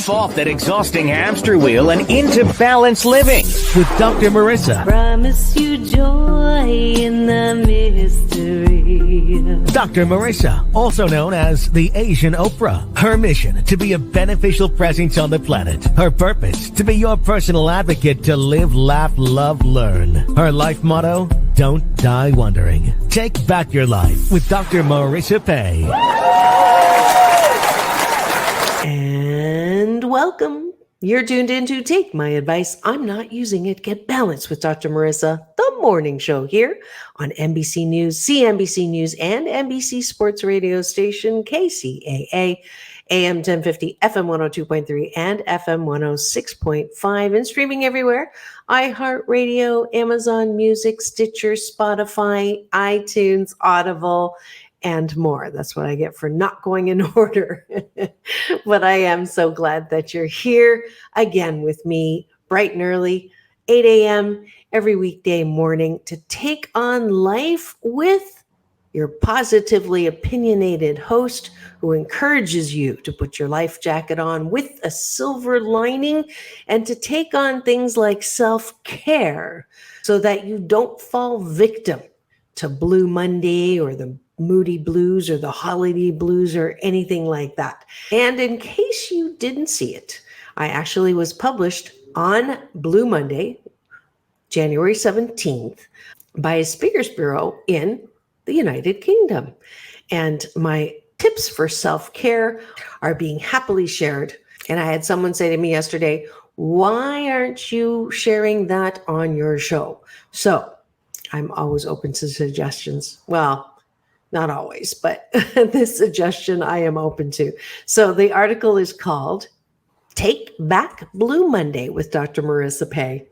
Jump off that exhausting hamster wheel and into balanced living with Dr. Marissa. Promise you joy in the mystery. Dr. Marissa, also known as the Asian Oprah. Her mission, to be a beneficial presence on the planet. Her purpose, to be your personal advocate to live, laugh, love, learn. Her life motto, don't die wondering. Take back your life with Dr. Marissa Pay. And welcome. You're tuned in to Take My Advice. I'm Not Using It. Get Balanced with Dr. Marissa, the morning show here on NBC News, CNBC News, and NBC Sports Radio station KCAA, AM 1050, FM 102.3, and FM 106.5, and streaming everywhere. iHeartRadio, Amazon Music, Stitcher, Spotify, iTunes, Audible, and more. That's what I get for not going in order. But I am so glad that you're here again with me bright and early, 8 a.m. every weekday morning to take on life with your positively opinionated host who encourages you to put your life jacket on with a silver lining and to take on things like self-care so that you don't fall victim to Blue Monday or the moody blues or the holiday blues or anything like that. And in case you didn't see it, I actually was published on Blue Monday, January 17th, by a Speakers Bureau in the United Kingdom. And my tips for self-care are being happily shared. And I had someone say to me yesterday, why aren't you sharing that on your show? So I'm always open to suggestions. Well, not always, but this suggestion I am open to. So the article is called Take Back Blue Monday with Dr. Marissa Pay.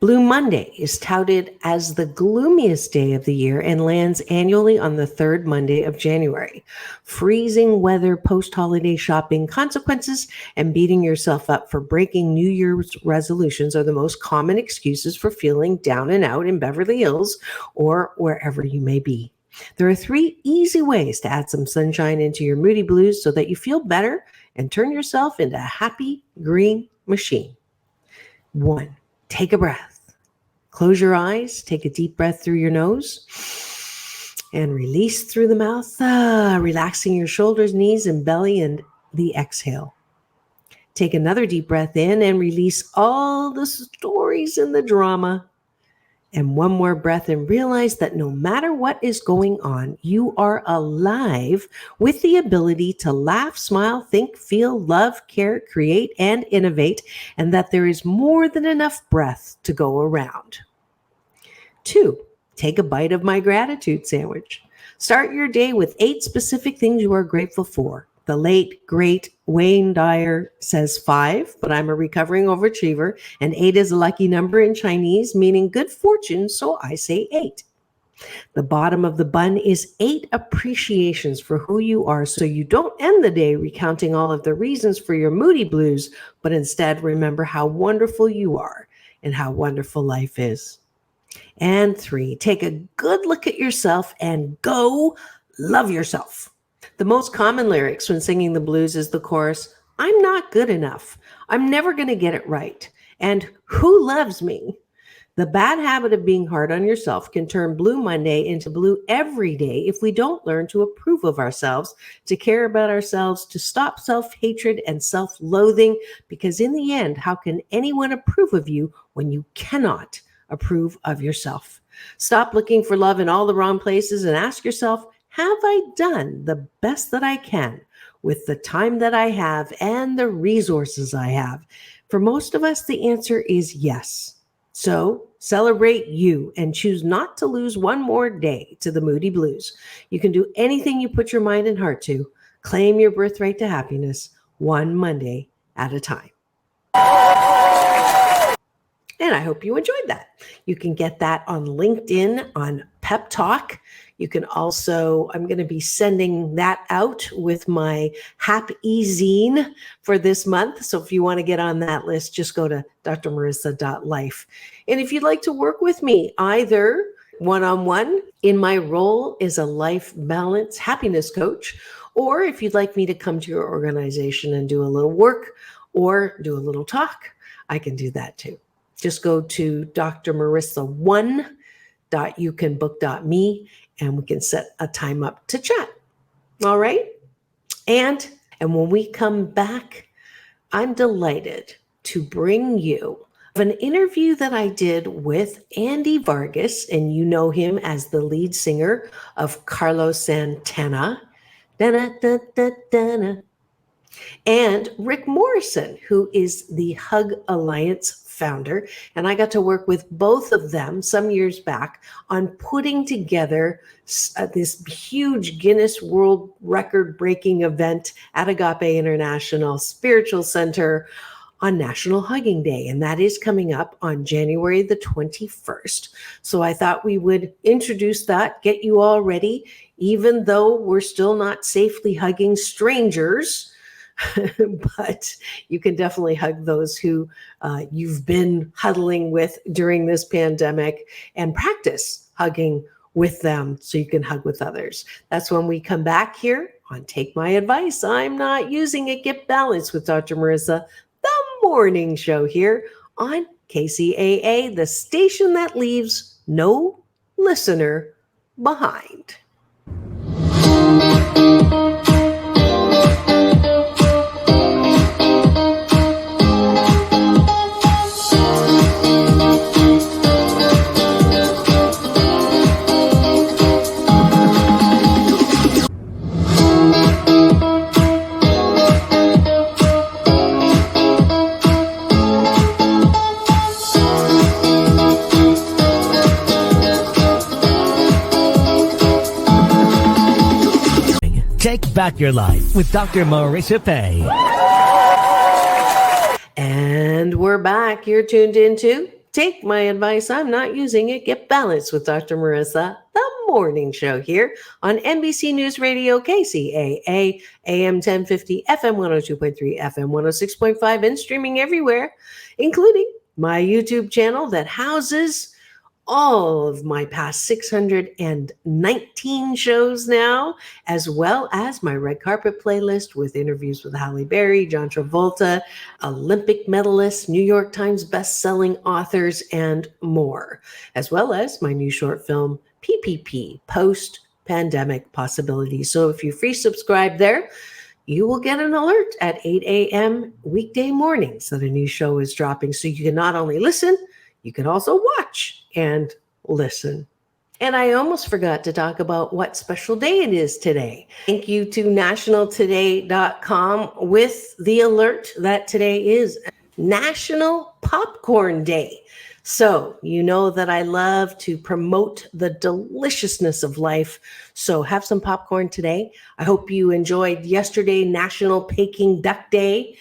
Blue Monday is touted as the gloomiest day of the year and lands annually on the third Monday of January. Freezing weather, post-holiday shopping consequences, and beating yourself up for breaking New Year's resolutions are the most common excuses for feeling down and out in Beverly Hills or wherever you may be. There are 3 easy ways to add some sunshine into your moody blues so that you feel better and turn yourself into a happy green machine. 1, take a breath. Close your eyes, take a deep breath through your nose, and release through the mouth, relaxing your shoulders, knees, and belly, and the exhale. Take another deep breath in and release all the stories and the drama. And one more breath and realize that no matter what is going on, you are alive with the ability to laugh, smile, think, feel, love, care, create, and innovate, and that there is more than enough breath to go around. 2, take a bite of my gratitude sandwich. Start your day with 8 specific things you are grateful for. The late, great Wayne Dyer says 5, but I'm a recovering overachiever, and 8 is a lucky number in Chinese, meaning good fortune, so I say 8. The bottom of the bun is 8 appreciations for who you are, so you don't end the day recounting all of the reasons for your moody blues, but instead remember how wonderful you are and how wonderful life is. And 3, take a good look at yourself and go love yourself. The most common lyrics when singing the blues is the chorus, I'm not good enough. I'm never going to get it right. And who loves me? The bad habit of being hard on yourself can turn Blue Monday into blue every day if we don't learn to approve of ourselves, to care about ourselves, to stop self-hatred and self-loathing, because in the end, how can anyone approve of you when you cannot approve of yourself? Stop looking for love in all the wrong places and ask yourself, have I done the best that I can with the time that I have and the resources I have? For most of us, the answer is yes. So celebrate you and choose not to lose one more day to the moody blues. You can do anything you put your mind and heart to. Claim your birthright to happiness, one Monday at a time. And I hope you enjoyed that. You can get that on LinkedIn, on PepTalk. You can also, I'm going to be sending that out with my Happy Zine for this month. So if you want to get on that list, just go to drmarissa.life. And if you'd like to work with me, either one-on-one in my role as a life balance happiness coach, Or if you'd like me to come to your organization and do a little work or do a little talk, I can do that too. Just go to drmarissa1.youcanbook.me and we can set a time up to chat. All right? And when we come back, I'm delighted to bring you an interview that I did with Andy Vargas, and you know him as the lead singer of Carlos Santana. Da-da-da-da-da-da. And Rick Morrison, who is the Hug Alliance founder. And I got to work with both of them some years back on putting together this huge Guinness World Record breaking event at Agape International Spiritual Center on National Hugging Day. And that is coming up on January the 21st. So I thought we would introduce that, get you all ready, even though we're still not safely hugging strangers. But you can definitely hug those who you've been huddling with during this pandemic and practice hugging with them so you can hug with others. That's when we come back here on Take My Advice. I'm Not Using It. Get Balanced with Dr. Marissa, the morning show here on KCAA, the station that leaves no listener behind. Take back your life with Dr. Marissa Pay. And we're back. You're tuned into Take My Advice. I'm Not Using It. Get Balanced with Dr. Marissa, the morning show here on NBC News Radio, KCAA, AM 1050, FM 102.3, FM 106.5, and streaming everywhere, including my YouTube channel that houses all of my past 619 shows now, as well as my red carpet playlist with interviews with Halle Berry, John Travolta, Olympic medalists, New York Times best-selling authors, and more, as well as my new short film, PPP, Post-Pandemic Possibilities. So if you free subscribe there, you will get an alert at 8 a.m. weekday mornings that a new show is dropping. So you can not only listen, you can also watch and listen. And I almost forgot to talk about what special day it is today. Thank you to nationaltoday.com with the alert that today is National Popcorn Day. So you know that I love to promote the deliciousness of life. So have some popcorn today. I hope you enjoyed yesterday, National Peking Duck Day.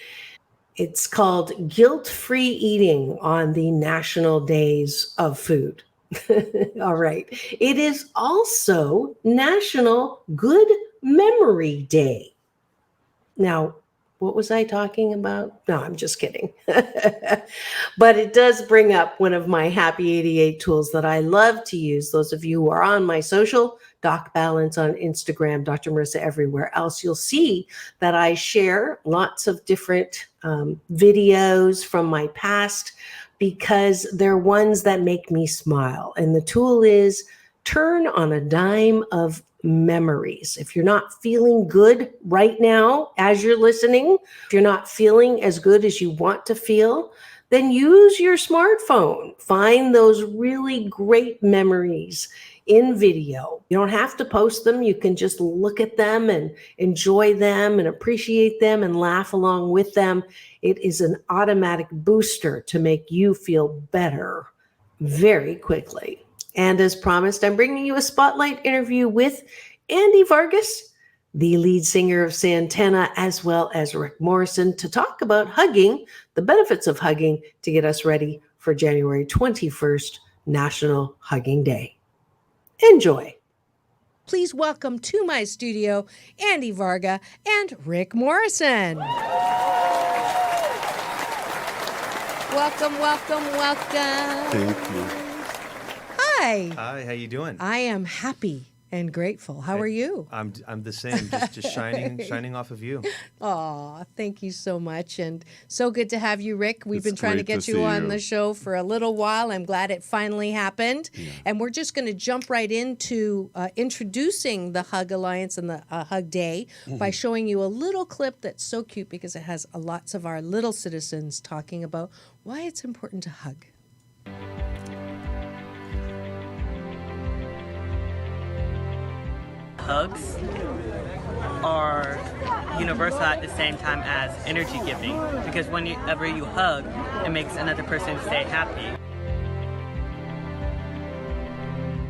It's called Guilt-Free Eating on the National Days of Food. All right. It is also National Good Memory Day. Now, what was I talking about? No, I'm just kidding. But it does bring up one of my Happy 88 tools that I love to use. Those of you who are on my social, Doc Balance on Instagram, Dr. Marissa everywhere else, you'll see that I share lots of different videos from my past because they're ones that make me smile. And the tool is turn on a dime of memories. If you're not feeling good right now as you're listening, if you're not feeling as good as you want to feel, then use your smartphone. Find those really great memories in video. You don't have to post them. You can just look at them and enjoy them and appreciate them and laugh along with them. It is an automatic booster to make you feel better very quickly. And as promised, I'm bringing you a spotlight interview with Andy Vargas, the lead singer of Santana, as well as Rick Morrison, to talk about hugging, the benefits of hugging, to get us ready for January 21st, National Hugging Day. Enjoy. Please welcome to my studio, Andy Varga and Rick Morrison. Welcome, welcome, welcome. Thank you. Hi. Hi, how you doing? I am happy and grateful. How are you? I'm the same, just shining off of you. Aw, thank you so much. And so good to have you, Rick. We've been trying to great get to you see on you. the show for a little while. I'm glad it finally happened. And we're just going to jump right into introducing the Hug Alliance and the Hug Day by showing you a little clip that's so cute because it has lots of our little citizens talking about why it's important to hug. Hugs are universal at the same time as energy giving, because whenever you hug, it makes another person stay happy.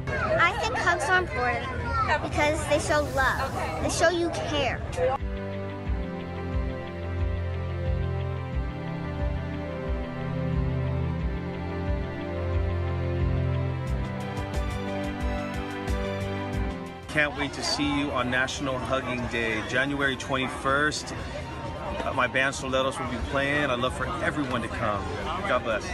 I think hugs are important because they show love. They show you care. Can't wait to see you on National Hugging Day, January 21st. My band Soleros will be playing. I'd love for everyone to come. God bless.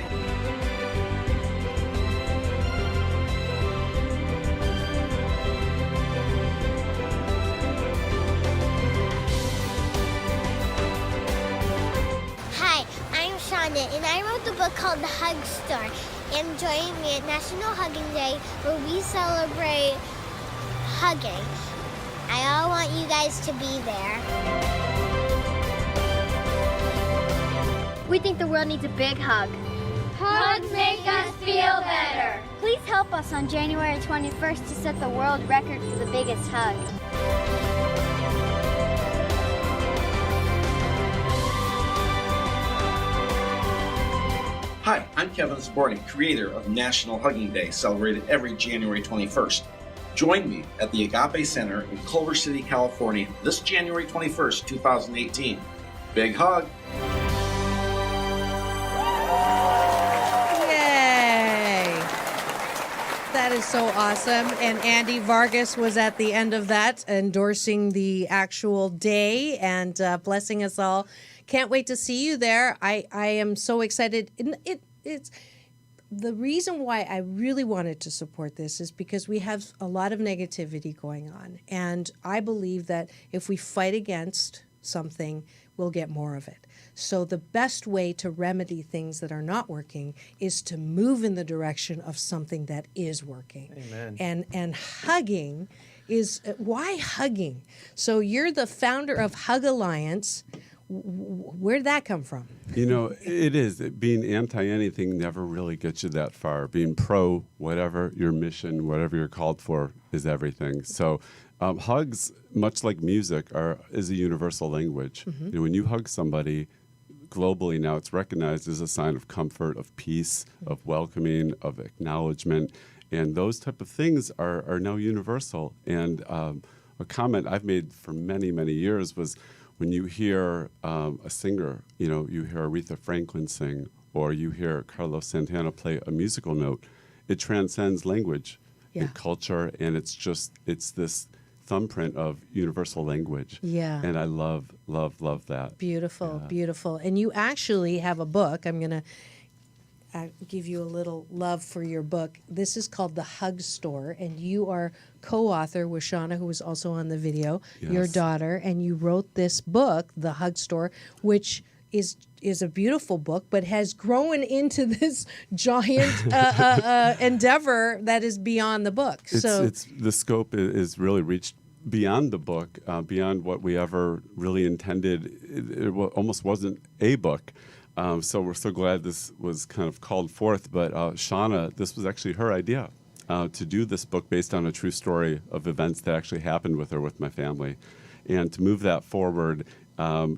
Hi, I'm Shonda, and I wrote the book called The Hug Store. And join me at National Hugging Day, where we celebrate hugging. I all want you guys to be there. We think the world needs a big hug. Hugs make us feel better. Please help us on January 21st to set the world record for the biggest hug. Hi, I'm Kevin Sporting, creator of National Hugging Day, celebrated every January 21st. Join me at the Agape Center in Culver City, California, this January 21st, 2018. Big hug! Yay! That is so awesome. And Andy Vargas was at the end of that, endorsing the actual day and blessing us all. Can't wait to see you there. I am so excited. It's the reason why I really wanted to support this is because we have a lot of negativity going on. And I believe that if we fight against something, we'll get more of it. So the best way to remedy things that are not working is to move in the direction of something that is working. Amen. And hugging is, why hugging? So you're the founder of Hug Alliance. Where'd that come from? You know, it is. Being anti-anything never really gets you that far. Being pro, whatever your mission, whatever you're called for, is everything. So hugs, much like music, is a universal language. You know, when you hug somebody, globally now it's recognized as a sign of comfort, of peace, of welcoming, of acknowledgement. And those type of things are now universal. And a comment I've made for many, many years was, when you hear a singer, you know, you hear Aretha Franklin sing, or you hear Carlos Santana play a musical note, it transcends language and culture, and it's this thumbprint of universal language. Yeah. And I love that. Beautiful, beautiful. And you actually have a book. I'm going to give you a little love for your book. This is called The Hug Store, and you are co-author with Shauna, who was also on the video, your daughter, and you wrote this book, The Hug Store, which is a beautiful book, but has grown into this giant endeavor that is beyond the book. It's the scope is really reached beyond the book, beyond what we ever really intended. It almost wasn't a book. So we're so glad this was kind of called forth. But Shauna, this was actually her idea to do this book based on a true story of events that actually happened with her, with my family. And to move that forward,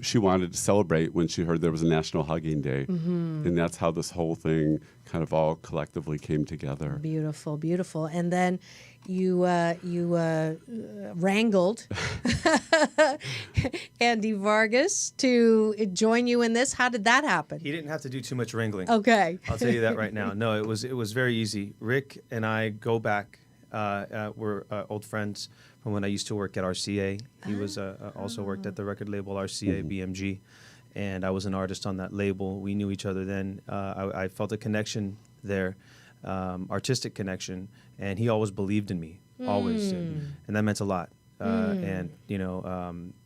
she wanted to celebrate when she heard there was a National Hugging Day. And that's how this whole thing kind of all collectively came together. Beautiful, beautiful. And then you wrangled Andy Vargas to join you in this. How did that happen? He didn't have to do too much wrangling. Okay. I'll tell you that right now. No, it was very easy. Rick and I go back. We're old friends from when I used to work at RCA. He was also worked at the record label RCA BMG, and I was an artist on that label. We knew each other then. I felt a connection there, artistic connection, and he always believed in me. always, and that meant a lot. And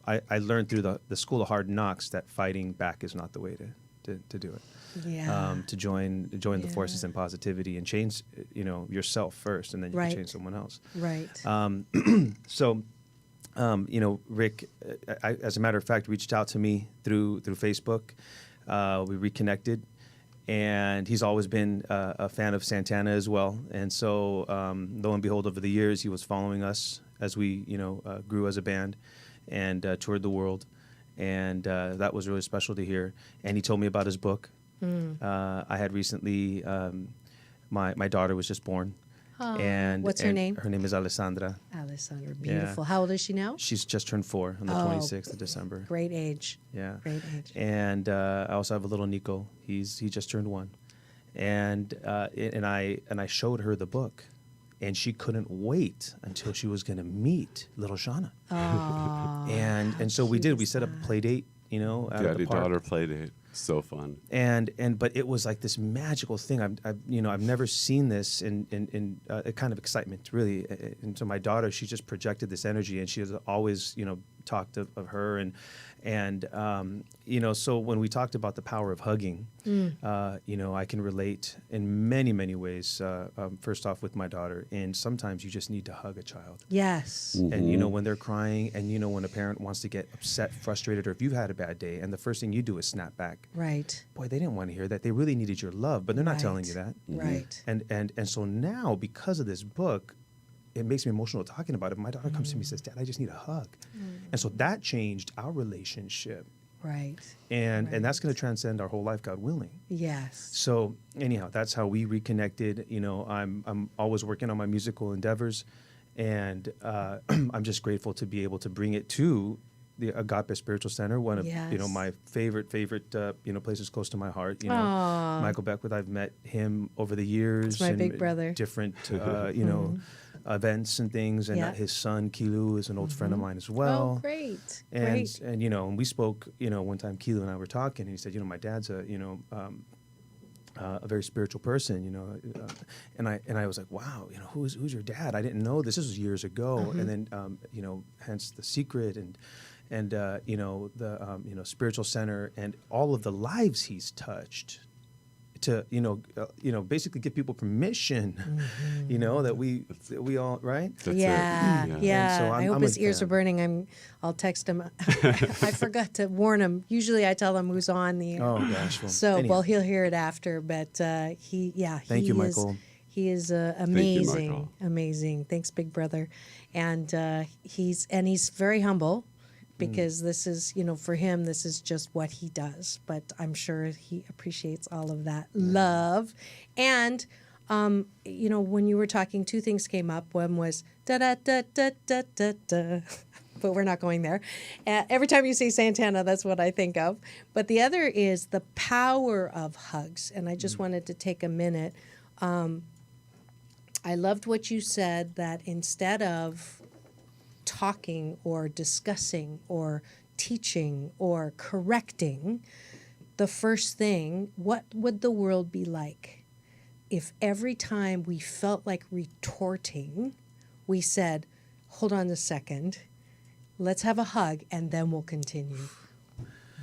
I learned through the school of hard knocks that fighting back is not the way to do it. Yeah. To join the forces in positivity and change, yourself first, and then you can change someone else. Right. So, Rick, as a matter of fact, reached out to me through Facebook. We reconnected, and he's always been a fan of Santana as well. And so, lo and behold, over the years, he was following us as we, grew as a band and toured the world. And that was really special to hear. And he told me about his book. I had recently, my daughter was just born. And what's her name? Her name is Alessandra. Alessandra, beautiful. Yeah. How old is she now? She's just turned 4 on the 26th of December. Great age. Yeah. Great age. And I also have a little Nico. He just turned 1. And I showed her the book, and she couldn't wait until she was going to meet little Shauna. Oh, and so we did. We set up a play date, out at the park. Daddy-daughter play date. So fun. But it was like this magical thing. I've never seen this in a kind of excitement, really. And so my daughter, she just projected this energy, and she has always, talked of her, and so when we talked about the power of hugging, I can relate in many, many ways. First off, with my daughter, and sometimes you just need to hug a child. yes. And when they're crying, and when a parent wants to get upset, frustrated, or if you've had a bad day, and the first thing you do is snap back. Right. Boy, they didn't want to hear that. They really needed your love, but they're not telling you that. Right. And so now, because of this book, it makes me emotional talking about it. My daughter comes to me and says, "Dad, I just need a hug." And so that changed our relationship. Right. And that's going to transcend our whole life, God willing. Yes. So anyhow, that's how we reconnected. I'm always working on my musical endeavors, and I'm just grateful to be able to bring it to the Agape Spiritual Center, one of my favorite places close to my heart. Aw. Michael Beckwith, I've met him over the years. That's my in big brother. Different events and things, and his son Kilu is an old friend of mine as well. Oh, great. And and we spoke. One time Kilu and I were talking, and he said, my dad's a very spiritual person, and I was like, wow, who's your dad? I didn't know this. This was years ago, and then hence The Secret and the Spiritual Center and all of the lives he's touched to basically give people permission, that we all right. That's Yeah. it. Yeah. So I hope I'm his a ears fan. are burning. I'll text him. I forgot to warn him. Usually I tell him who's on the air. Oh gosh. Well, So, anyhow. he'll hear it after, but Thank you, is, Michael. He is amazing, Michael. amazing. Thanks, big brother. And he's very humble, because this is, for him, this is just what he does. But I'm sure he appreciates all of that love. And when you were talking, 2 things came up. One was da da da da da da da. But we're not going there. Every time you say Santana, that's what I think of. But the other is the power of hugs. And I just wanted to take a minute. I loved what you said, that instead of talking or discussing or teaching or correcting, the first thing, what would the world be like if every time we felt like retorting, we said, hold on a second, let's have a hug, and then we'll continue.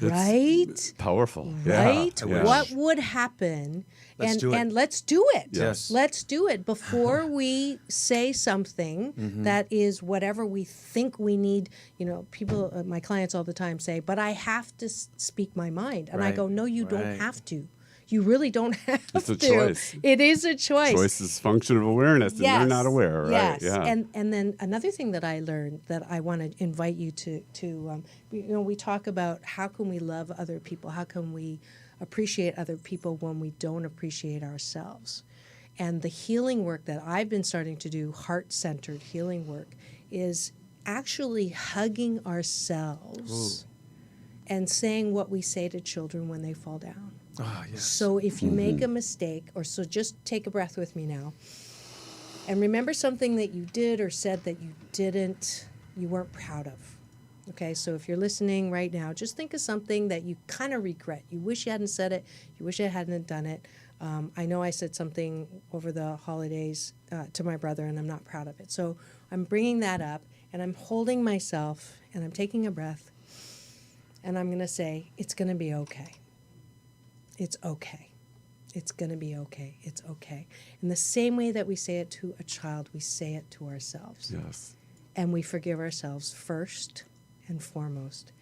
Right? Powerful. Right? Yeah. What would happen? Let's do it. And let's do it. Yes. Let's do it before we say something that is whatever we think we need. People, my clients all the time say, but I have to speak my mind. And I Right. go, no, you don't Right. have to. You really don't have It's a to. choice. It is a choice. Choice is function of awareness, and they're not aware, right? Yes. Yeah. And then another thing that I learned that I want to invite you to we talk about how can we love other people? How can we appreciate other people when we don't appreciate ourselves? And the healing work that I've been starting to do, heart-centered healing work, is actually hugging ourselves and saying what we say to children when they fall down. Oh, yes. So if you make a mistake, so just take a breath with me now, and remember something that you did or said that you weren't proud of. Okay, so if you're listening right now, just think of something that you kind of regret. You wish you hadn't said it. You wish you hadn't done it. I know I said something over the holidays to my brother, and I'm not proud of it. So I'm bringing that up, and I'm holding myself, and I'm taking a breath, and I'm going to say, it's going to be okay. It's okay. It's going to be okay. It's okay. In the same way that we say it to a child, we say it to ourselves. Yes. And we forgive ourselves first and foremost.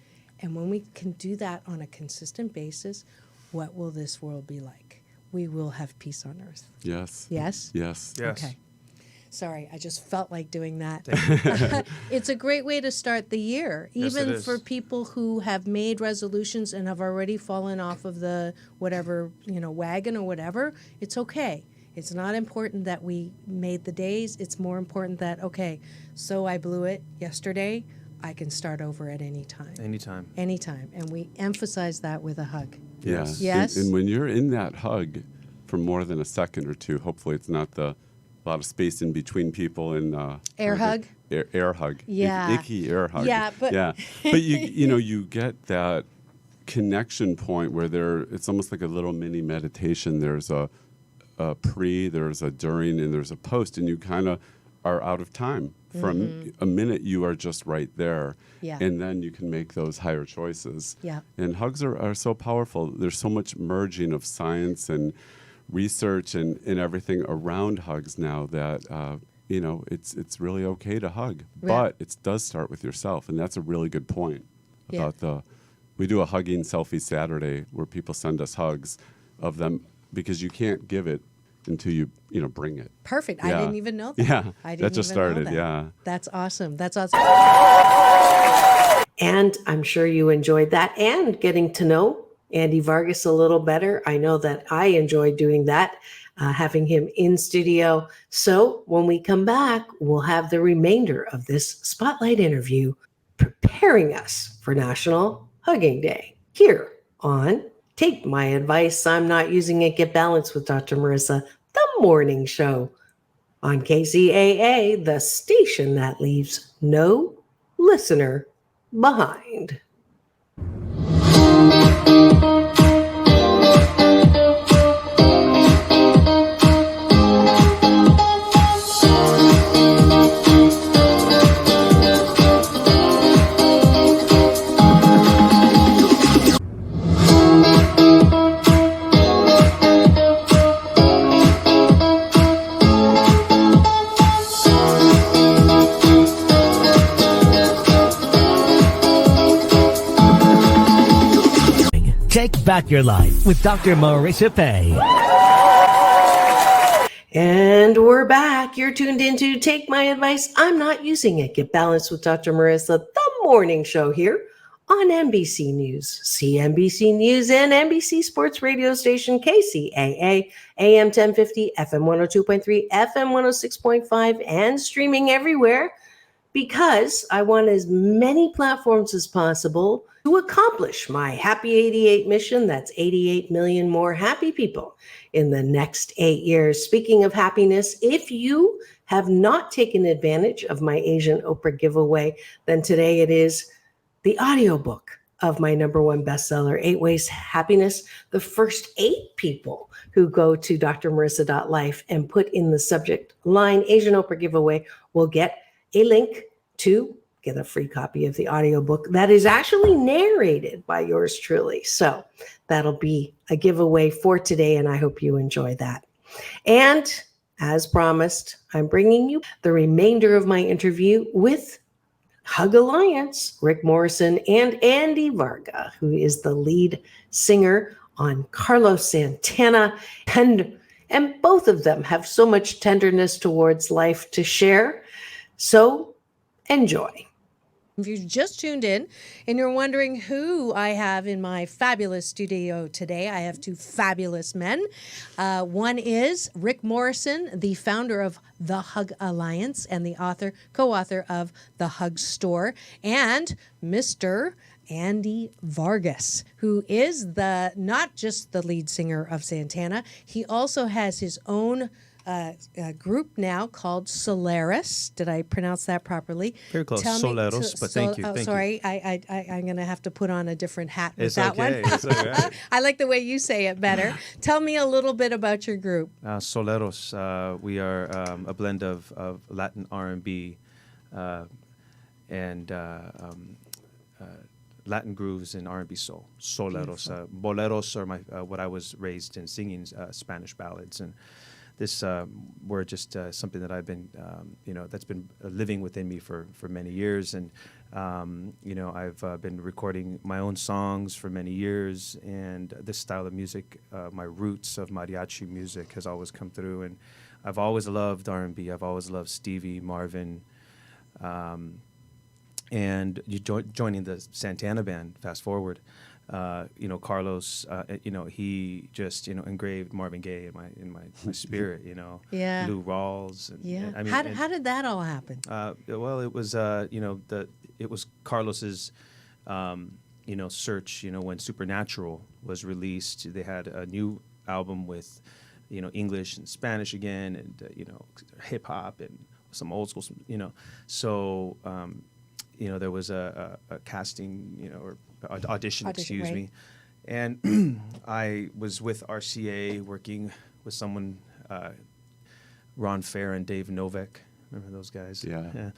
And when we can do that on a consistent basis, what will this world be like? We will have peace on earth. Yes. Yes? Yes. Yes. Okay. Sorry, I just felt like doing that. It's a great way to start the year, Yes, it even is. for people who have made resolutions and have already fallen off of the whatever, wagon or whatever. It's okay. It's not important that we made the days. It's more important that, okay, so I blew it yesterday. I can start over at any time. Anytime. Anytime. And we emphasize that with a hug. Yeah. Yes. And when you're in that hug for more than a second or two, hopefully it's not a lot of space in between people and Air hug? Air hug. Yeah. Icky air hug. Yeah, but but you get that connection point where it's almost like a little mini meditation. There's a pre, there's a during, and there's a post, and you kind of are out of time. From a minute, you are just right there. Yeah. And then you can make those higher choices. Yeah. And hugs are so powerful. There's so much merging of science and research and everything around hugs now that, it's really okay to hug. Yeah. But it does start with yourself. And that's a really good point about we do a hugging selfie Saturday where people send us hugs of them because you can't give it until you bring it. Perfect. Yeah. I didn't even know that. Yeah, I didn't that just even know started. that. Yeah, That's awesome. That's awesome. And I'm sure you enjoyed that and getting to know Andy Vargas a little better. I know that I enjoyed doing that, having him in studio. So when we come back, we'll have the remainder of this spotlight interview preparing us for National Hugging Day here on Take My Advice. I'm Not Using It. Get Balanced with Dr. Marissa, the morning show on KCAA, the station that leaves no listener behind. Take back your life with Dr. Marissa Pay. And we're back. You're tuned into Take My Advice. I'm Not Using It. Get Balanced with Dr. Marissa, the morning show here on NBC News, CNBC News, and NBC Sports radio station KCAA, AM 1050, FM 102.3, FM 106.5, and streaming everywhere because I want as many platforms as possible to accomplish my Happy 88 mission. That's 88 million more happy people in the next 8 years. Speaking of happiness, if you have not taken advantage of my Asian Oprah giveaway, then today it is the audiobook of my #1 bestseller, 8 Ways to Happiness. The first 8 people who go to drmarissa.life and put in the subject line Asian Oprah giveaway will get a link to get a free copy of the audiobook that is actually narrated by yours truly. So that'll be a giveaway for today, and I hope you enjoy that. And as promised, I'm bringing you the remainder of my interview with Hug Alliance, Rick Morrison and Andy Vargas, who is the lead singer on Carlos Santana. And both of them have so much tenderness towards life to share. So enjoy. If you just tuned in and you're wondering who I have in my fabulous studio today, I have 2 fabulous men. One is Rick Morrison, the founder of The Hug Alliance and the co-author of The Hug Store, and Mr. Andy Vargas, who is not just the lead singer of Santana, he also has his own group now called Solaris. Did I pronounce that properly? Very close. Soleros, but thank you. Thank sorry, I'm going to have to put on a different hat with It's that okay. one. It's all right. I like the way you say it better. Tell me a little bit about your group. Soleros, we are a blend of Latin R&B and Latin grooves and R&B soul, soleros. Boleros are what I was raised in singing, Spanish ballads, and this were just something that I've been, that's been living within me for many years, and I've been recording my own songs for many years, and this style of music, my roots of mariachi music has always come through, and I've always loved R&B. I've always loved Stevie, Marvin. And joining the Santana band, fast forward, Carlos, he just, engraved Marvin Gaye in my spirit, Yeah. Lou Rawls. And, Yeah. I mean, How did that all happen? Well, it was, it was Carlos's, search, when Supernatural was released. They had a new album with, English and Spanish again, and, hip hop and some old school, so, there was a casting, or audition, excuse right. me. And I was with RCA working with someone, Ron Fair and Dave Novak. Remember those guys? Yeah.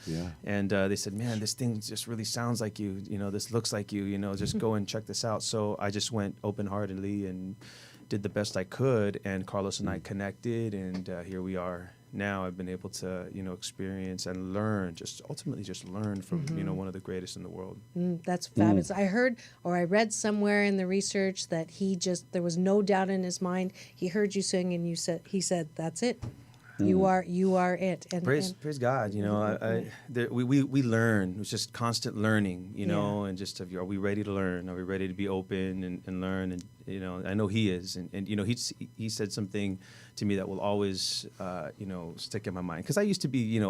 And they said, man, this thing just really sounds like you. This looks like you. Just go and check this out. So I just went open-heartedly and did the best I could. And Carlos and I connected, and here we are. Now I've been able to, experience and learn, ultimately learn from, one of the greatest in the world. That's fabulous. I heard, or I read somewhere in the research that there was no doubt in his mind. He heard you sing, and he said, that's it. You are it. And praise God. We learn. It's just constant learning, and just are we ready to learn? Are we ready to be open and learn? And I know he is. And he said something to me that will always stick in my mind, because I used to be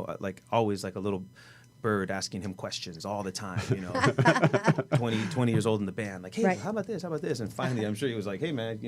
always like a little bird asking him questions all the time, 20 years old in the band, like, hey, right. how about this? And finally, I'm sure he was like, hey, man,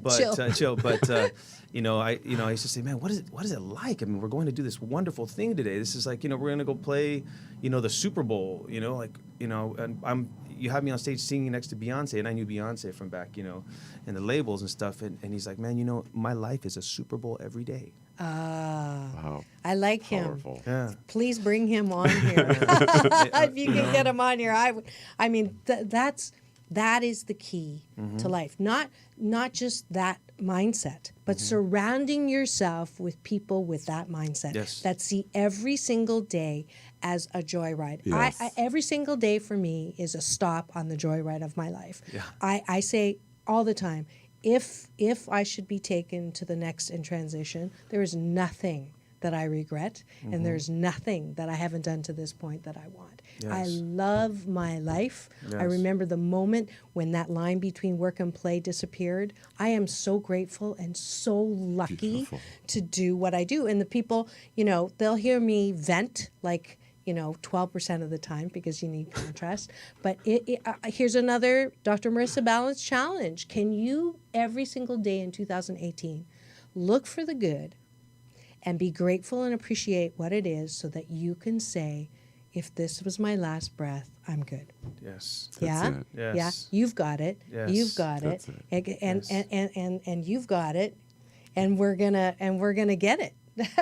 but chill. But, I used to say, man, what is it like? I mean, we're going to do this wonderful thing today. This is like, we're going to go play, the Super Bowl, and you have me on stage singing next to Beyonce, and I knew Beyonce from back, in the labels and stuff. And he's like, man, my life is a Super Bowl every day. Wow. I like Powerful. him. Yeah. Please bring him on here. If you can get him on here, I mean, that is the key to life. Not just that mindset, but surrounding yourself with people with that mindset that see every single day as a joyride. Yes. Every single day for me is a stop on the joyride of my life. Yeah. I say all the time, if I should be taken to the next in transition, there is nothing that I regret, and there's nothing that I haven't done to this point that I want. Yes. I love my life. Yes. I remember the moment when that line between work and play disappeared. I am so grateful and so lucky Beautiful. to do what I do. And the people, they'll hear me vent like, 12% of the time, because you need contrast. But here's another Dr. Marissa Balance challenge. Can you, every single day in 2018, look for the good and be grateful and appreciate what it is, so that you can say, if this was my last breath, I'm good. Yes. Yeah? That's it. Yes. Yeah? You've got it. Yes. You've got That's it. And you've got it. And we're gonna get it.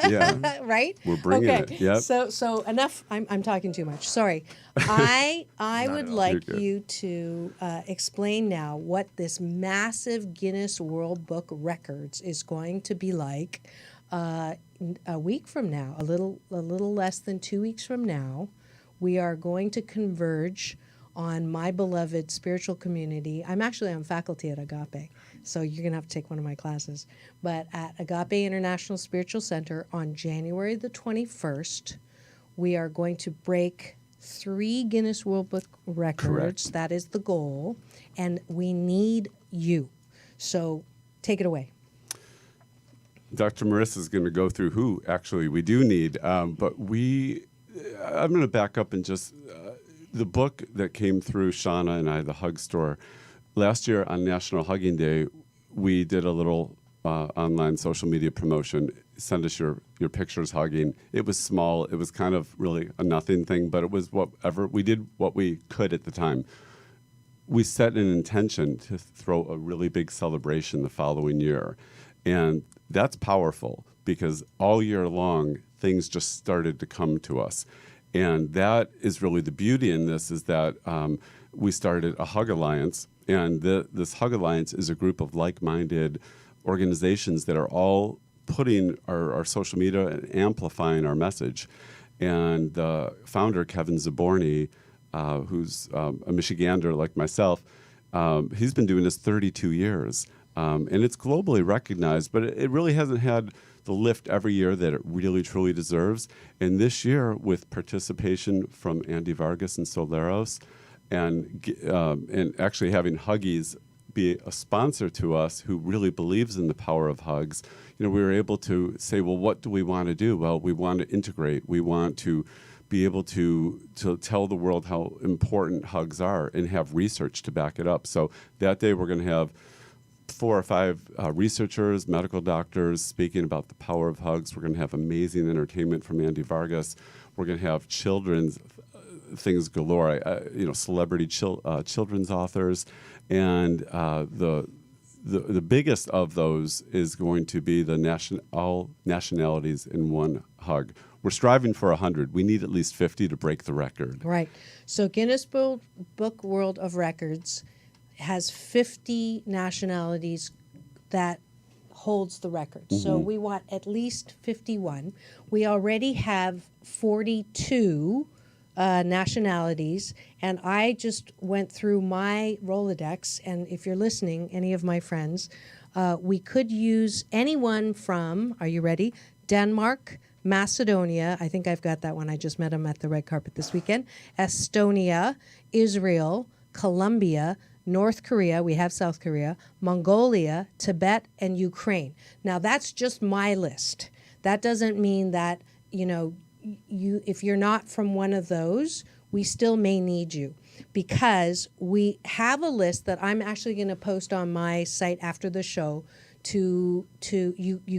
Yeah. Right? We're bringing okay. it. Yep. So enough. I'm talking too much. Sorry. I would at all. like You're good. you to explain now what this massive Guinness World Book Records is going to be like a week from now. A little less than 2 weeks from now, we are going to converge on my beloved spiritual community. I'm actually on faculty at Agape, so you're going to have to take one of my classes. But at Agape International Spiritual Center on January the 21st, we are going to break 3 Guinness World Book Records. Correct. That is the goal, and we need you. So take it away. Dr. Marissa is going to go through who actually we do need, but I'm going to back up and just the book that came through Shauna and I, the Hug Store, last year on National Hugging Day, we did a little online social media promotion. Send us your pictures hugging. It was small. It was kind of really a nothing thing, but it was whatever. We did what we could at the time. We set an intention to throw a really big celebration the following year. And that's powerful, because all year long, things just started to come to us. And that is really the beauty in this, is that we started a Hug Alliance. And this Hug Alliance is a group of like-minded organizations that are all putting our social media and amplifying our message. And the founder, Kevin Zaborny, who's a Michigander like myself, he's been doing this 32 years. And it's globally recognized, but it really hasn't had the lift every year that it really, truly deserves. And this year, with participation from Andy Vargas and Soleros, and actually having Huggies be a sponsor to us who really believes in the power of hugs, we were able to say, well, what do we want to do? Well, we want to integrate. We want to be able to tell the world how important hugs are and have research to back it up. So that day we're going to have 4 or 5 researchers, medical doctors speaking about the power of hugs. We're going to have amazing entertainment from Andy Vargas. We're going to have children's things galore, celebrity children's authors. And the biggest of those is going to be all nationalities in one hug. We're striving for 100. We need at least 50 to break the record. Right. So Guinness Book World of Records has 50 nationalities that holds the record. Mm-hmm. So we want at least 51. We already have 42 nationalities, and I just went through my Rolodex, and if you're listening, any of my friends, we could use anyone from, are you ready? Denmark, Macedonia, I think I've got that one, I just met him at the red carpet this weekend, Estonia, Israel, Colombia, North Korea, we have South Korea, Mongolia, Tibet, and Ukraine. Now that's just my list. That doesn't mean that, if you're not from one of those, we still may need you, because we have a list that I'm actually going to post on my site after the show. You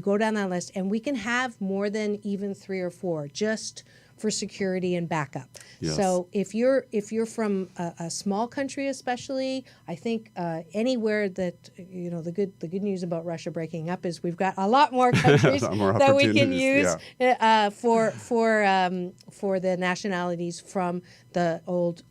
go down that list, and we can have more than even 3 or 4 just for security and backup. Yes. So if you're from a small country, especially, I think anywhere that the good news about Russia breaking up is we've got a lot more countries that we can use for the nationalities from the old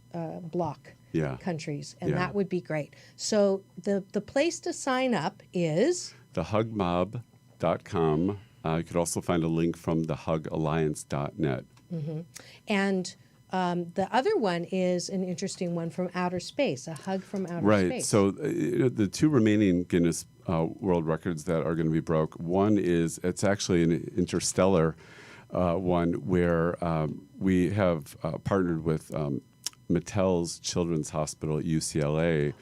bloc countries, and that would be great. So the place to sign up is thehugmob.com. You could also find a link from thehugalliance.net. Mm-hmm. And the other one is an interesting one from outer space, a hug from outer space. Right. So the 2 remaining Guinness World Records that are going to be broke, one is, it's actually an interstellar one where we have partnered with Mattel's Children's Hospital at UCLA,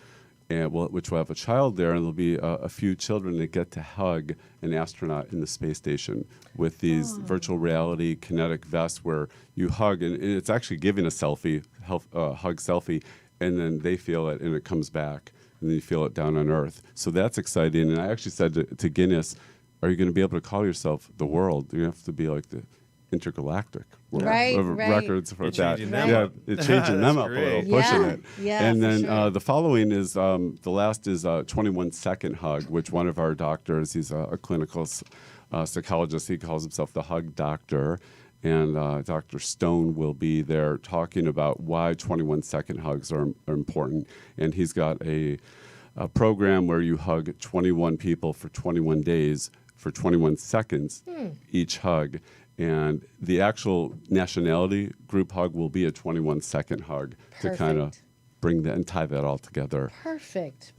which will have a child there, and there'll be a few children that get to hug an astronaut in the space station with these virtual reality kinetic vests where you hug, and it's actually giving a selfie, hug selfie, and then they feel it and it comes back, and then you feel it down on Earth. So that's exciting. And I actually said to Guinness, are you going to be able to call yourself the world? You have to be like the intergalactic records for that. It's changing them up a little, pushing it. Yeah, and then the following is the last is a 21-second hug, which one of our doctors, he's a clinical psychologist, he calls himself the Hug Doctor, and Dr. Stone will be there talking about why 21-second hugs are important. And he's got a program where you hug 21 people for 21 days for 21 seconds each hug. And the actual nationality group hug will be a 21-second hug to kind of bring that and tie that all together. Perfect.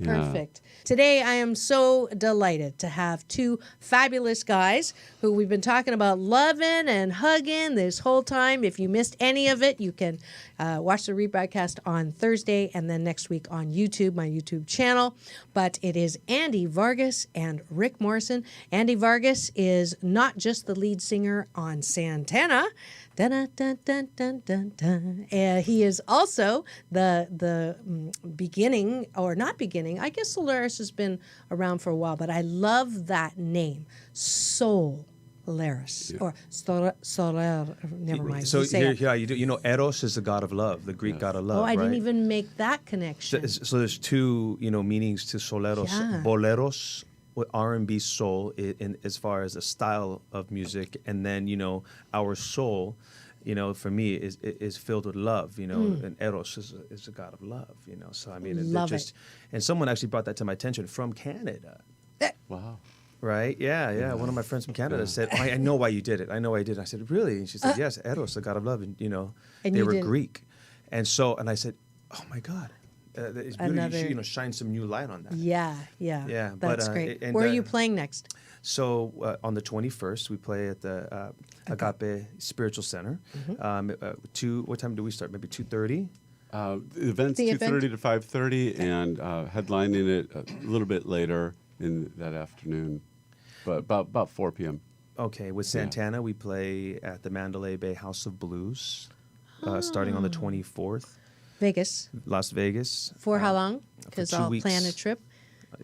Today, I am so delighted to have 2 fabulous guys who we've been talking about loving and hugging this whole time. If you missed any of it, you can watch the rebroadcast on Thursday and then next week on YouTube, my YouTube channel. But it is Andy Vargas and Rick Morrison. Andy Vargas is not just the lead singer on Santana. Dun, dun, dun, dun, dun, dun. He is also the beginning, or not beginning, I guess Solaris has been around for a while, but I love that name, Solaris, or Solar, never mind. So you do. Eros is the god of love, the Greek god of love. Oh, I didn't right? even make that connection. So there's 2, meanings to Soleros. Boleros, R&B soul in as far as a style of music, and then our soul for me is filled with love, and Eros is a god of love, So I mean, Love just, and someone actually brought that to my attention from Canada. Wow. Right? Yeah. One of my friends from Canada said, oh, I know why you did it. I know why you did it. I said, really? And she said, yes, Eros, the god of love. And, And they you were didn't. Greek. And I said, oh, my God. It's really, you should, shine some new light on that. Yeah. Yeah, That's but, great. and, Where are you playing next? So on the 21st, we play at the Agape Spiritual Center. What time do we start? Maybe 2:30? The event's 2:30 to 5:30, and headlining it a little bit later in that afternoon, but about 4 p.m. Okay, with Santana, we play at the Mandalay Bay House of Blues, starting on the 24th. Vegas. Las Vegas. For how long? Because for 2 I'll weeks. plan a trip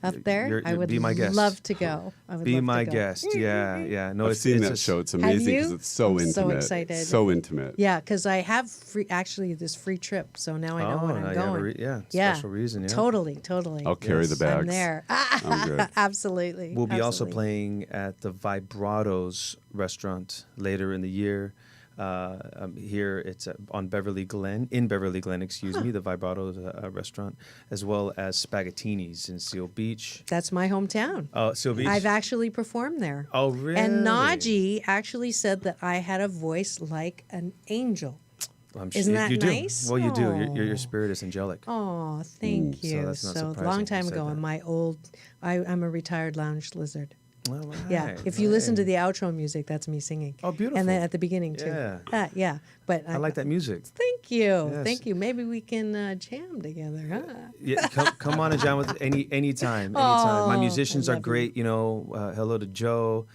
up there. I would be my guest. love to go. I would Be love my to go. guest. Yeah. No, I've seen that a- show. It's amazing because you? it's so I'm intimate. so excited. So intimate. Yeah, because I have this free trip, so now I know when now I'm you have going. special reason. Yeah. Totally. I'll carry the bags. I'm there. I'm good. Absolutely. We'll be also Absolutely. playing at the Vibratos restaurant later in the year. Here it's in Beverly Glen, the Vibratos restaurant, as well as Spaghettini's in Seal Beach. That's my hometown. Oh, Seal Beach? I've actually performed there. Oh, really? And Najee actually said that I had a voice like an angel. I'm Isn't that you do. nice? Well, you do. Aw. Your spirit is angelic. Oh, thank so you. that's not So a surprising long you time said ago, that. I'm a retired lounge lizard. All right, Yeah, if you listen to right. the outro music, that's me singing. Oh, beautiful. And then at the beginning too. Yeah. Yeah. But I like that music. Thank you. Yes. Thank you. Maybe we can jam together, huh? Yeah, come on and jam with anytime. Oh, My musicians I are love great. Hello to Joe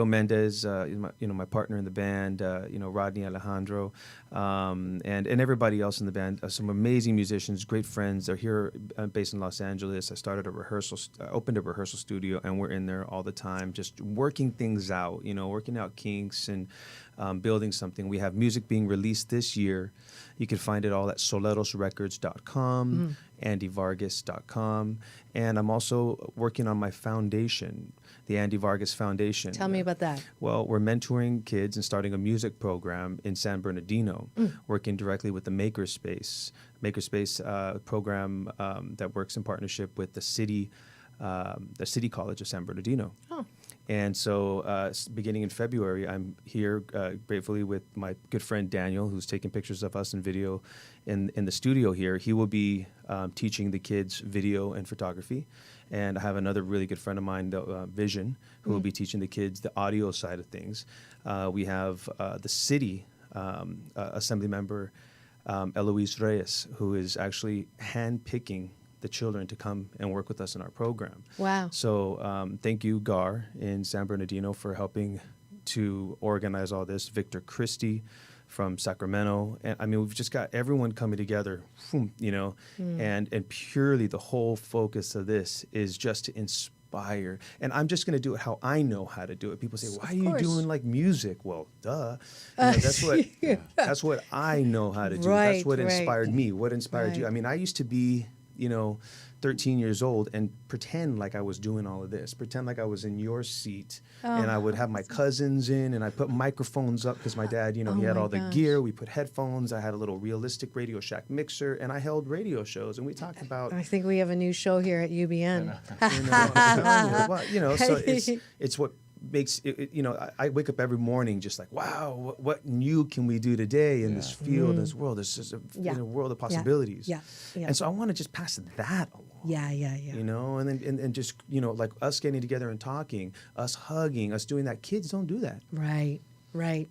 Mendez, my partner in the band, Rodney Alejandro, and everybody else in the band. Some amazing musicians, great friends. They're here, based in Los Angeles. I opened a rehearsal studio, and we're in there all the time, just working things out. Working out kinks and building something. We have music being released this year. You can find it all at solerosrecords.com, andyvargas.com, and I'm also working on my foundation, the Andy Vargas Foundation. Tell me about that. Well, we're mentoring kids and starting a music program in San Bernardino, working directly with the Makerspace program that works in partnership with the City College of San Bernardino. Oh. And so beginning in February, I'm here gratefully with my good friend Daniel, who's taking pictures of us and video in the studio here. He will be teaching the kids video and photography. And I have another really good friend of mine, Vision, who will be teaching the kids the audio side of things. We have the city assembly member, Eloise Reyes, who is actually handpicking the children to come and work with us in our program. Wow. So thank you, Gar, in San Bernardino, for helping to organize all this. Victor Christie from Sacramento. And I mean, we've just got everyone coming together, and purely the whole focus of this is just to inspire. And I'm just going to do it how I know how to do it. People say, why are you doing like music? Well, duh. That's what I know how to do. Right, That's what right. inspired me. What inspired you? Right. I mean, I used to be, 13 years old and pretend like I was doing all of this, pretend like I was in your seat. And I would have my cousins in, and I put microphones up because my dad, he had all the gear. We put headphones. I had a little realistic Radio Shack mixer, and I held radio shows, and we talked about. I think we have a new show here at UBN. So it's what makes it, I wake up every morning just like, wow, what new can we do today in this field, in this world? This is a world of possibilities. Yeah. And so I want to just pass that along. Yeah. And then just like us getting together and talking, us hugging, us doing that. Kids don't do that. Right.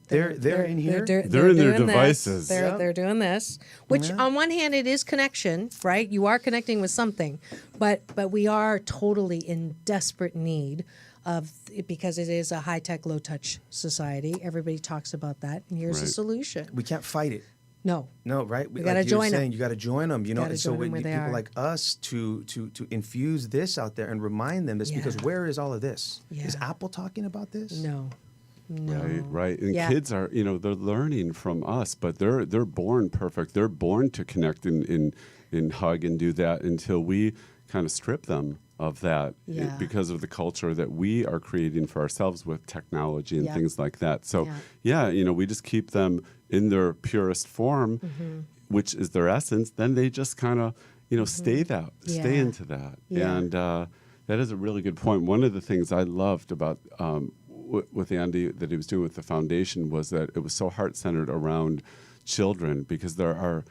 They're in here. They're in their doing this. devices. They're doing this, which on one hand it is connection, right? You are connecting with something, but we are totally in desperate need of, because it is a high-tech, low-touch society. Everybody talks about that, and here's a solution. We can't fight it. No, right? We gotta join them. You got to join them. Gotta And so join them when where they people are. like us to infuse this out there and remind them this, because where is all of this? Yeah. Is Apple talking about this? no. Right. And Yeah. kids are, they're learning from us, but they're born perfect. They're born to connect and hug and do that until we kind of strip them of that Yeah. because of the culture that we are creating for ourselves with technology and Yeah. things like that. So, Yeah. we just keep them in their purest form, which is their essence. Then they just kind of, stay Yeah. into that. Yeah. And that is a really good point. One of the things I loved about with Andy that he was doing with the foundation was that it was so heart-centered around children, because there are,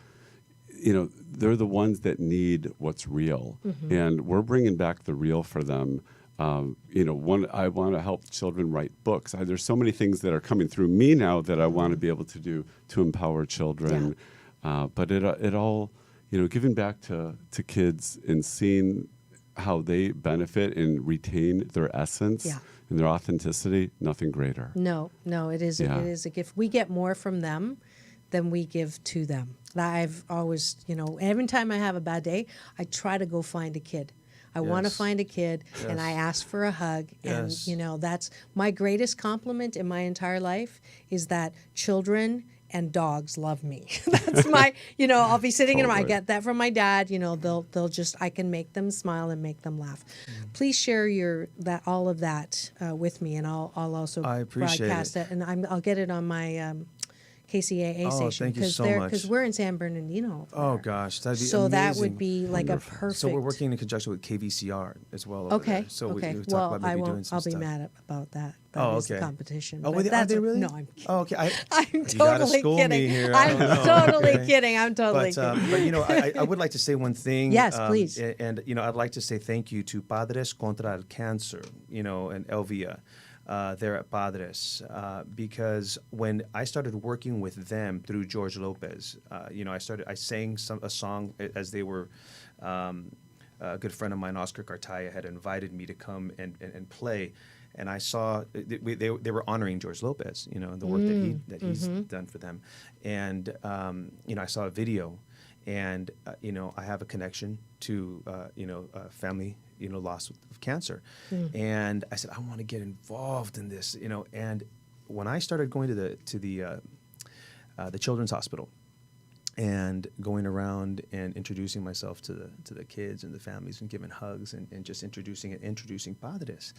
they're the ones that need what's real, and we're bringing back the real for them. I want to help children write books. There's so many things that are coming through me now that I want to be able to do to empower children. But it all, giving back to kids and seeing how they benefit and retain their essence and their authenticity, nothing greater. No, it is Yeah. it is a gift. We get more from them than we give to them. I've always, every time I have a bad day, I try to go find a kid. I want to Yes. find a kid, and I ask for a hug. Yes. And, that's my greatest compliment in my entire life, is that children and dogs love me. That's my, I'll be sitting and I Totally. get that from my dad. They'll just, I can make them smile and make them laugh. Please share all of that with me, and I'll also I appreciate broadcast it, and I'll get it on my KCAA Oh, station, thank you so much. because we're in San Bernardino. Oh gosh, that'd be So amazing. that would be like a perfect. So we're working in conjunction with KVCR as well. Over Okay. there. So okay. we talk Well, about maybe I doing won't. some I'll be stuff. mad about that. Oh, That is the okay. competition. Oh, But are that's they really? No, I'm kidding. Oh, okay. I'm You gotta totally school kidding. me here. I'm Oh, totally okay. kidding. I'm totally But kidding. I would like to say one thing. Yes, please. And I'd like to say thank you to Padres contra el Cáncer, and Elvia. There at Padres, because when I started working with them through George Lopez, I sang a song as they were. A good friend of mine, Oscar Cartaya, had invited me to come and play, and I saw they were honoring George Lopez, and the work that he's done for them, and I saw a video, and I have a connection to family lost of cancer, and I said I want to get involved in this, and when I started going to the Children's Hospital and going around and introducing myself to the kids and the families and giving hugs and just introducing Padres,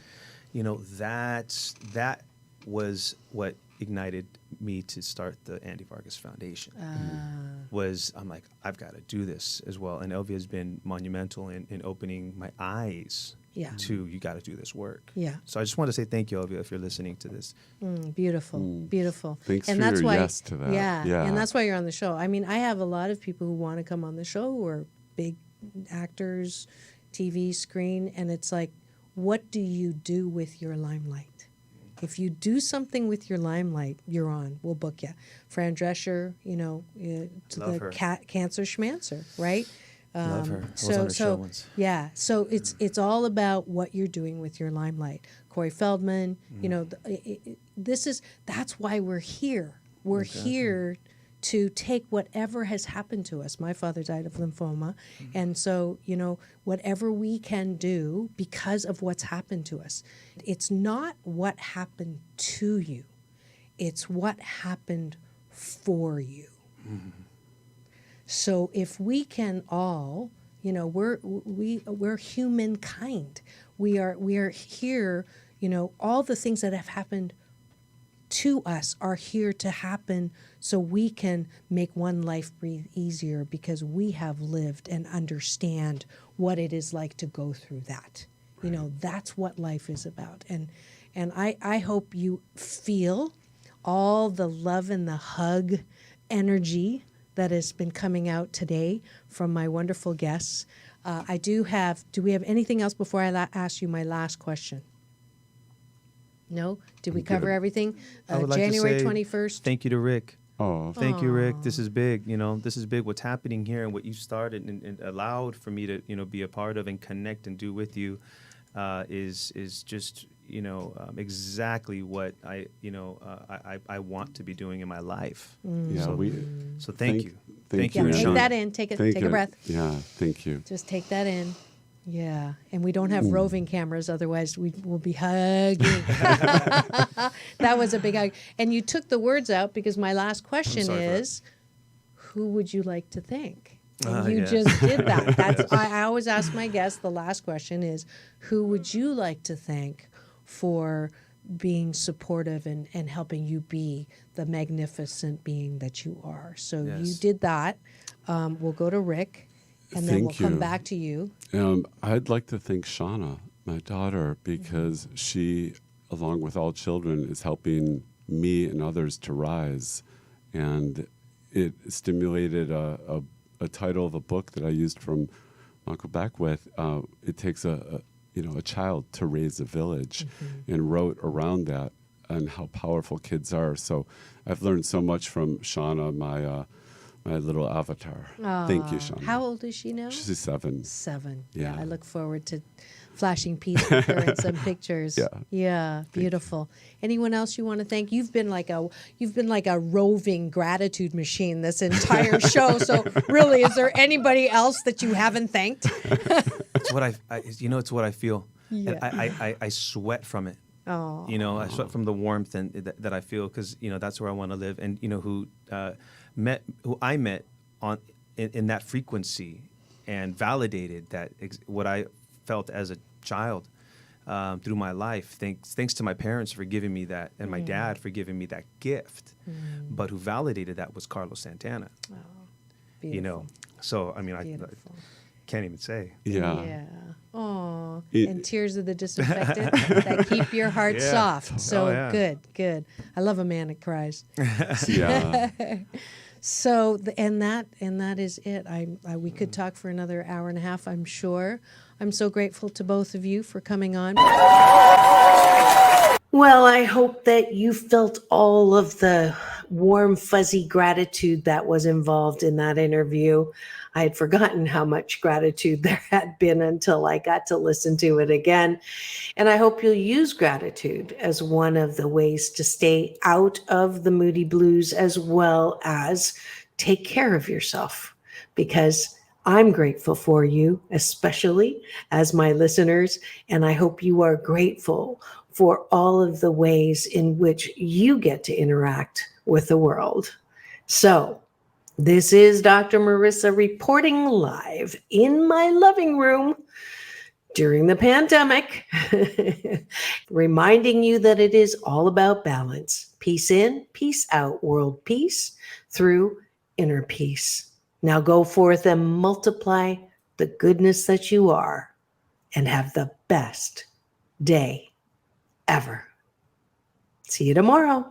that was what ignited me to start the Andy Vargas Foundation. I'm like, I've got to do this as well. And Elvia has been monumental in opening my eyes to, you got to do this work. Yeah. So I just want to say thank you, Elvia, if you're listening to this. Beautiful, beautiful. Thanks and for that's your why, yes to that. Yeah, and that's why you're on the show. I mean, I have a lot of people who want to come on the show who are big actors, TV, screen, and it's like, what do you do with your limelight? If you do something with your limelight, you're on. We'll book you. Fran Drescher, to Love the her. Cancer Schmancer, right? Love her. I was on her show once. Yeah, so it's all about what you're doing with your limelight. Corey Feldman, that's why we're here. We're here to take whatever has happened to us. My father died of lymphoma, and so whatever we can do because of what's happened to us. It's not what happened to you; it's what happened for you. So if we can all, we're humankind. We are here. All the things that have happened to us are here to happen so we can make one life breathe easier, because we have lived and understand what it is like to go through that. Right. That's what life is about. And I hope you feel all the love and the hug energy that has been coming out today from my wonderful guests. Do we have anything else before I ask you my last question? No? Did we cover everything? I would like January to say 21st. Thank you to Rick. Oh, Thank you, Rick. This is big. This is big. What's happening here and what you started and allowed for me to be a part of and connect and do with you is just exactly what I want to be doing in my life. Yeah, so thank you. Thank Yeah, you. take Sean. that in. Take a breath. Yeah, thank you. Just take that in. Yeah, and we don't have roving cameras, otherwise we will be hugging. That was a big hug. And you took the words out, because my last question is, who would you like to thank? And you Yeah. just did that. That's I always ask my guests, the last question is, who would you like to thank for being supportive and helping you be the magnificent being that you are? So you Yes. did that. We'll go to Rick, and then we'll Thank come you. back to you. I'd like to thank Shauna, my daughter, because she, along with all children, is helping me and others to rise. And it stimulated a title of a book that I used from Uncle Beckwith. It takes a child to raise a village, and wrote around that and how powerful kids are. So I've learned so much from Shauna, my little avatar. Thank you, Shauna. How old is she now? She's 7. 7. Yeah. I look forward to flashing peace with her and some pictures. Yeah, beautiful. Anyone else you want to thank? You've been like a roving gratitude machine this entire show. So really, is there anybody else that you haven't thanked? It's what it's what I feel. Yeah. And I sweat from it. Oh. I sweat from the warmth and that I feel, because that's where I want to live. And who I met in that frequency and validated that what I felt as a child through my life. Thanks to my parents for giving me that, and my dad for giving me that gift. But who validated that was Carlos Santana. Oh, beautiful. So I Beautiful. Can't even say. Yeah. Oh, and tears of the disaffected that keep your heart soft. So good. I love a man that cries. Yeah. So, and that is it. We could talk for another hour and a half, I'm sure. I'm so grateful to both of you for coming on. Well, I hope that you felt all of the warm, fuzzy gratitude that was involved in that interview. I had forgotten how much gratitude there had been until I got to listen to it again. And I hope you'll use gratitude as one of the ways to stay out of the moody blues, as well as take care of yourself, because I'm grateful for you, especially as my listeners, and I hope you are grateful for all of the ways in which you get to interact with the world. So, this is Dr. Marissa reporting live in my living room during the pandemic, reminding you that it is all about balance. Peace in, peace out, world peace through inner peace. Now go forth and multiply the goodness that you are, and have the best day ever. See you tomorrow.